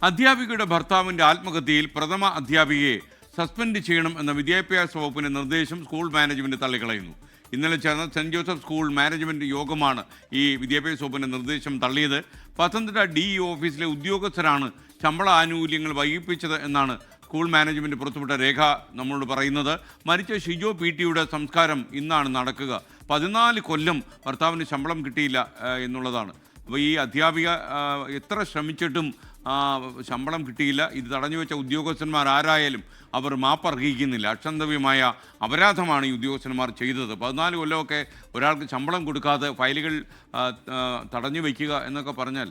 അധ്യാപികയുടെ ഭർത്താവിന്റെ ആത്മഹത്യയിൽ പ്രഥമ അധ്യാപികയെ സസ്പെൻഡ് ചെയ്യണം എന്ന വിദ്യാഭ്യാസ വകുപ്പിന്റെ നിർദ്ദേശം സ്കൂൾ മാനേജ്മെന്റ് തള്ളിക്കളയുന്നു. ഇന്നലെ ചേർന്ന സെന്റ് ജോസഫ് സ്കൂൾ മാനേജ്മെന്റ് യോഗമാണ് ഈ വിദ്യാഭ്യാസ വകുപ്പിന്റെ നിർദ്ദേശം തള്ളിയത്. പത്തനംതിട്ട DE ഓഫീസിലെ ഉദ്യോഗസ്ഥരാണ് ശമ്പള ആനുകൂല്യങ്ങൾ വൈകിപ്പിച്ചത് എന്നാണ് സ്കൂൾ മാനേജ്മെന്റ് പുറത്തുവിട്ട രേഖ നമ്മളോട് പറയുന്നത്. മരിച്ച ഷിജോ PT സംസ്കാരം ഇന്നാണ് നടക്കുക. 14 കൊല്ലം ഭർത്താവിന് ശമ്പളം കിട്ടിയില്ല എന്നുള്ളതാണ്. അപ്പോൾ ഈ അധ്യാപിക എത്ര ശ്രമിച്ചിട്ടും ശമ്പളം കിട്ടിയില്ല. ഇത് തടഞ്ഞു വെച്ച ഉദ്യോഗസ്ഥന്മാർ ആരായാലും അവർ മാപ്പർഹിക്കുന്നില്ല. അക്ഷന്തവ്യമായ അപരാധമാണ് ഈ ഉദ്യോഗസ്ഥന്മാർ ചെയ്തത്. 14 കൊല്ലമൊക്കെ ഒരാൾക്ക് ശമ്പളം കൊടുക്കാതെ ഫയലുകൾ തടഞ്ഞു വയ്ക്കുക എന്നൊക്കെ പറഞ്ഞാൽ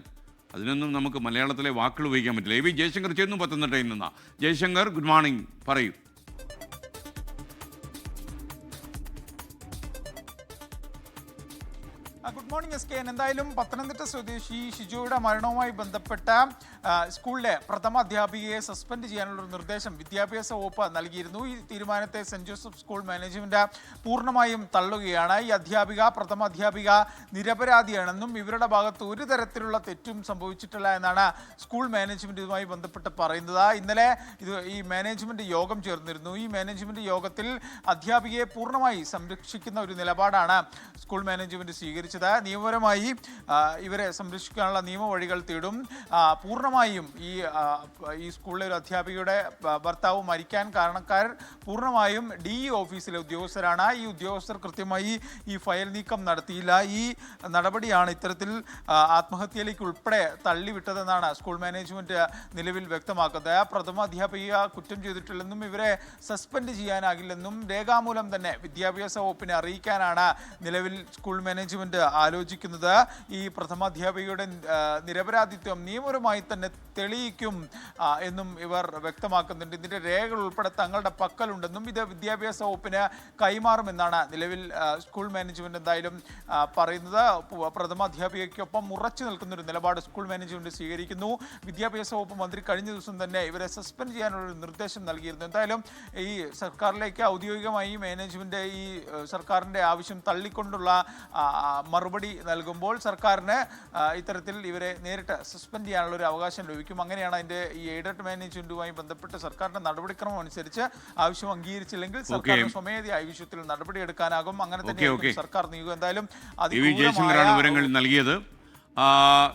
അതിനൊന്നും നമുക്ക് മലയാളത്തിലെ വാക്കുകൾ ഉപയോഗിക്കാൻ പറ്റില്ല. AV ജയശങ്കർ ചെയ്യുന്നു പത്തനംതിട്ടയിൽ നിന്നാണ്. ജയശങ്കർ, ഗുഡ് മോർണിംഗ്, പറയൂ. Good morning SK. എന്തായാലും പത്തനംതിട്ട സ്വദേശി ഷിജോയുടെ മരണവുമായി ബന്ധപ്പെട്ട സ്കൂളിലെ പ്രഥമ അധ്യാപികയെ സസ്പെൻഡ് ചെയ്യാനുള്ളൊരു നിർദ്ദേശം വിദ്യാഭ്യാസ വകുപ്പ് നൽകിയിരുന്നു. ഈ തീരുമാനത്തെ സെന്റ് ജോസഫ് സ്കൂൾ മാനേജ്മെന്റ് പൂർണ്ണമായും തള്ളുകയാണ്. ഈ പ്രഥമ അധ്യാപിക നിരപരാധിയാണെന്നും ഇവരുടെ ഭാഗത്ത് ഒരു തരത്തിലുള്ള തെറ്റും സംഭവിച്ചിട്ടില്ല എന്നാണ് സ്കൂൾ മാനേജ്മെന്റ് ഇതുമായി ബന്ധപ്പെട്ട് പറയുന്നത്. ഇന്നലെ ഈ മാനേജ്മെന്റ് യോഗം ചേർന്നിരുന്നു. ഈ മാനേജ്മെന്റ് യോഗത്തിൽ അധ്യാപികയെ പൂർണ്ണമായി സംരക്ഷിക്കുന്ന ഒരു നിലപാടാണ് സ്കൂൾ മാനേജ്മെന്റ് സ്വീകരിച്ചത്. നിയമപരമായി ഇവരെ സംരക്ഷിക്കാനുള്ള നിയമവഴികൾ തേടും. പൂർണ്ണമായും ഈ സ്കൂളിലെ ഒരു അധ്യാപികയുടെ ഭർത്താവ് മരിക്കാൻ കാരണക്കാർ പൂർണ്ണമായും DE ഓഫീസിലെ ഉദ്യോഗസ്ഥരാണ്. ഈ ഉദ്യോഗസ്ഥർ കൃത്യമായി ഈ ഫയൽ നീക്കം നടത്തിയില്ല. ഈ നടപടിയാണ് ഇത്തരത്തിൽ ആത്മഹത്യയിലേക്ക് ഉൾപ്പെടെ തള്ളിവിട്ടതെന്നാണ് സ്കൂൾ മാനേജ്മെന്റ് നിലവിൽ വ്യക്തമാക്കുന്നത്. പ്രഥമ അധ്യാപിക കുറ്റം ചെയ്തിട്ടില്ലെന്നും ഇവരെ സസ്പെൻഡ് ചെയ്യാനാകില്ലെന്നും രേഖാമൂലം തന്നെ വിദ്യാഭ്യാസ വകുപ്പിനെ അറിയിക്കാനാണ് നിലവിൽ സ്കൂൾ മാനേജ്മെന്റ് ആലോചിക്കുന്നത്. ഈ പ്രഥമാധ്യാപികയുടെ നിരപരാധിത്വം നിയമപരമായി തന്നെ തെളിയിക്കും എന്നും ഇവർ വ്യക്തമാക്കുന്നുണ്ട്. ഇതിന്റെ രേഖകൾ ഉൾപ്പെടെ തങ്ങളുടെ പക്കലുണ്ടെന്നും ഇത് വിദ്യാഭ്യാസ വകുപ്പിന് കൈമാറുമെന്നാണ് നിലവിൽ സ്കൂൾ മാനേജ്മെന്റ് എന്തായാലും പറയുന്നത്. പ്രഥമാധ്യാപികയ്ക്കൊപ്പം ഉറച്ചു നിൽക്കുന്ന ഒരു നിലപാട് സ്കൂൾ മാനേജ്മെന്റ് സ്വീകരിക്കുന്നു. വിദ്യാഭ്യാസ വകുപ്പ് മന്ത്രി കഴിഞ്ഞ ദിവസം തന്നെ ഇവരെ സസ്പെൻഡ് ചെയ്യാനുള്ള നിർദ്ദേശം നൽകിയിരുന്നു. എന്തായാലും ഈ സർക്കാരിലേക്ക് ഔദ്യോഗികമായി മാനേജ്മെന്റ് ഈ സർക്കാരിന്റെ ആവശ്യം തള്ളിക്കൊണ്ടുള്ള മറുപടി നൽകുമ്പോൾ സർക്കാരിന് ഇത്തരത്തിൽ ഇവരെ നേരിട്ട് സസ്പെൻഡ് ചെയ്യാനുള്ള ഒരു അവകാശം ലഭിക്കും. അങ്ങനെയാണ് അതിന്റെ ഈ എയ്ഡഡ് മാനേജ്മെന്റുമായി ബന്ധപ്പെട്ട് സർക്കാരിന്റെ നടപടിക്രമം അനുസരിച്ച് ആവശ്യം അംഗീകരിച്ചില്ലെങ്കിൽ സർക്കാരിന് സ്വമേധയാ ഈ വിഷയത്തിൽ നടപടിയെടുക്കാനാകും. അങ്ങനെ തന്നെ സർക്കാർ നീങ്ങും. എന്തായാലും വിവരങ്ങൾ നൽകിയത്.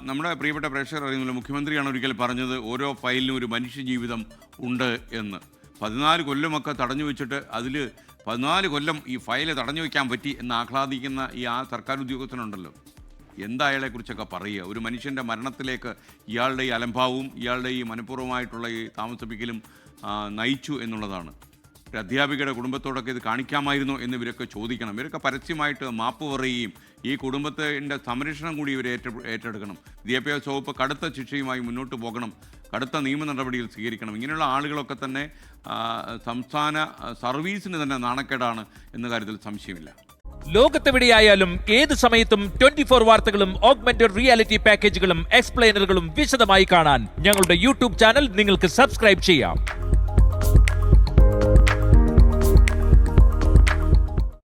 നമ്മുടെ പ്രിയപ്പെട്ട പ്രേക്ഷകർ അറിയുന്നില്ല, മുഖ്യമന്ത്രിയാണ് ഒരിക്കൽ പറഞ്ഞത് ഓരോ ഫയലിനും ഒരു മനുഷ്യജീവിതം ഉണ്ട് എന്ന്. 14 കൊല്ലമൊക്കെ തടഞ്ഞു വെച്ചിട്ട് അതിൽ 14 കൊല്ലം ഈ ഫയല് തടഞ്ഞു വയ്ക്കാൻ പറ്റി എന്ന് ആഹ്ലാദിക്കുന്ന ഈ സർക്കാർ ഉദ്യോഗസ്ഥനുണ്ടല്ലോ, എന്താ അയാളെക്കുറിച്ചൊക്കെ പറയുക? ഒരു മനുഷ്യൻ്റെ മരണത്തിലേക്ക് ഇയാളുടെ ഈ അലംഭാവവും ഇയാളുടെ ഈ മനഃപൂർവ്വമായിട്ടുള്ള ഈ താമസിപ്പിക്കലും നയിച്ചു എന്നുള്ളതാണ്. ഒരു അധ്യാപികയുടെ കുടുംബത്തോടൊക്കെ ഇത് കാണിക്കാമായിരുന്നു എന്ന് ഇവരൊക്കെ ചോദിക്കണം. ഇവരൊക്കെ പരസ്യമായിട്ട് മാപ്പ് പറയുകയും ഈ കുടുംബത്തിൻ്റെ സംരക്ഷണം കൂടി ഇവർ ഏറ്റെടുക്കണം. വിദ്യാഭ്യാസ വകുപ്പ് കടുത്ത ശിക്ഷയുമായി മുന്നോട്ട് പോകണം, കടുത്ത നിയമ നടപടികൾ സ്വീകരിക്കണം. ഇങ്ങനെയുള്ള ആളുകളൊക്കെ തന്നെ സംസ്ഥാന സർവീസിന് തന്നെ നാണക്കേടാണ് എന്ന കാര്യത്തിൽ സംശയമില്ല. ലോകത്തെവിടെയായാലും ഏത് സമയത്തും 24 വാർത്തകളും ഓഗ്മെന്റഡ് റിയാലിറ്റി പാക്കേജുകളും എക്സ്പ്ലെയിനറുകളും വിശദമായി കാണാൻ ഞങ്ങളുടെ YouTube ചാനൽ നിങ്ങൾക്ക് സബ്സ്ക്രൈബ് ചെയ്യാം.